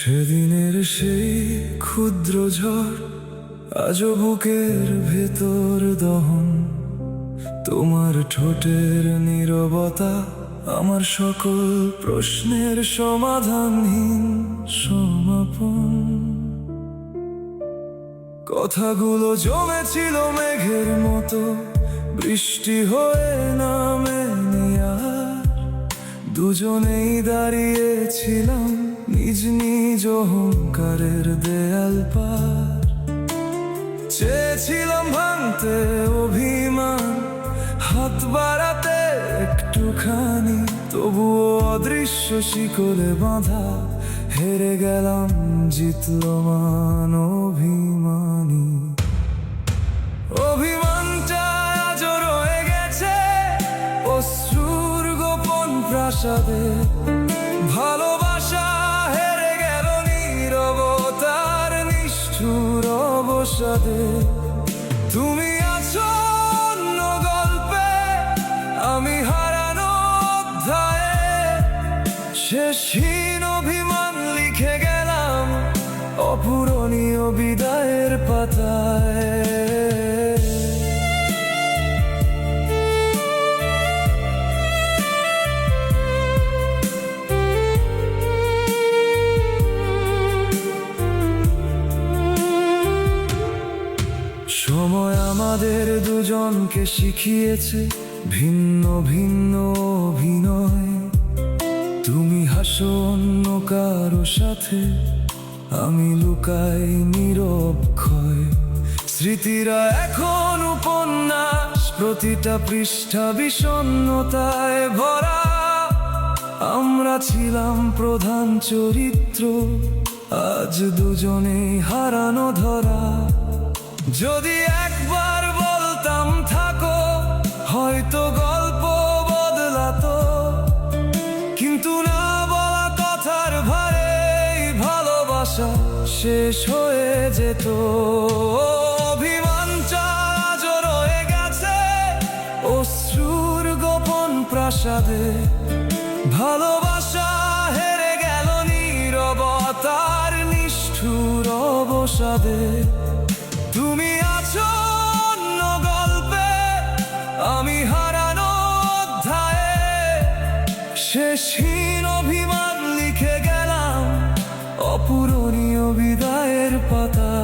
সেদিনের সেই ক্ষুদ্র ঝড় আজও বুকের ভেতর দহন। তোমার ঠোঁটের নীরবতা আমার সকল প্রশ্নের সমাধানহীন সমাপন। কথাগুলো জমেছিল মেঘের মতো, বৃষ্টি হয়ে নামে আর দুজনেই দাঁড়িয়েছিলাম নিজ নিজ অহংকারের দেয়াল পার। চেয়েছিলাম ভাঙতে অভিমান, হাত বাড়াতে একটুখানি, তবুও অদৃশ্য শিকলে বাঁধা হেরে গেলাম, জিতল মান অভিমানী। অভিমানটা আজও রয়ে গেছে অশ্রুর গোপন প্রাসাদে। ভালোবাসা হেরে গেল নীরবতার নিষ্ঠুর অবসাদে। তুমি আছো অন্য গল্পে, আমি হারানো অধ্যায়ে। শেষহীন অভিমান লিখে গেলাম অপূরণীয় বিদায়ের পাতায়। সময় আমাদের দুজনকে শিখিয়েছে ভিন্ন ভিন্ন অভিনয়। তুমি হাসো অন্য কারো সাথে, আমি লুকাই নীরব ক্ষয়। স্মৃতিরা এখন উপন্যাস, প্রতিটা পৃষ্ঠা বিষণ্ণতায় ভরা। আমরা ছিলাম প্রধান চরিত্র, আজ দুজনেই হারানো ধরা। যদি একবার বলতাম থাকো, হয়তো গল্প বদলাতো, কিন্তু না বলা কথার ভারে ভালোবাসা শেষ হয়ে যেত। অভিমানটা আজও রয়ে গেছে অশ্রুর গোপন প্রাসাদে। ভালোবাসা হেরে গেল নীরবতার নিষ্ঠুর অবসাদে। তুমি আছো অন্য গল্পে, আমি হারানো অধ্যায়ে। শেষহীন অভিমান লিখে গেলাম অপূরণীয় বিদায়ের পাতায়।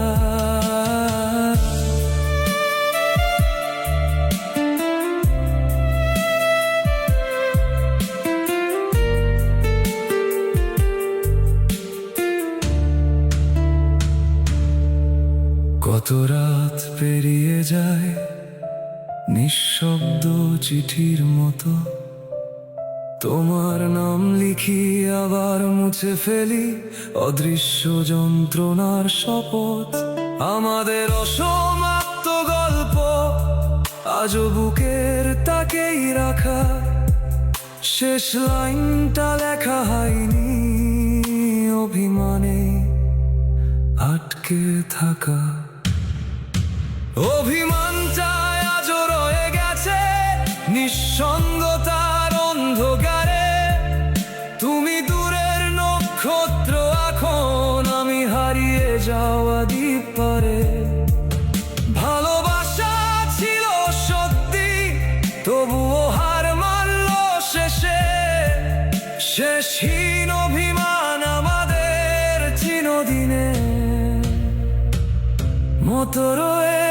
কত রাত পেরিয়ে যায় নিঃশব্দ চিঠির মতো, তোমার নাম লিখি আবার মুছে ফেলি অদৃশ্য যন্ত্রণার শপথ। আমাদের অসমাপ্ত গল্প আজও বুকের তাকেই রাখা, শেষ লাইনটা লেখা হয়নি অভিমানে আটকে থাকা। অভিমানটা আজও রয়ে গেছে নিঃসঙ্গতার অন্ধকারে। তুমি দূরের নক্ষত্র এখন, আমি হারিয়ে যাওয়া দ্বীপ পারে। ভালোবাসা ছিল সত্যি, তবুও হার মানল শেষে। শেষহীন অভিমান আমাদের চিরদিনের মতো রয়ে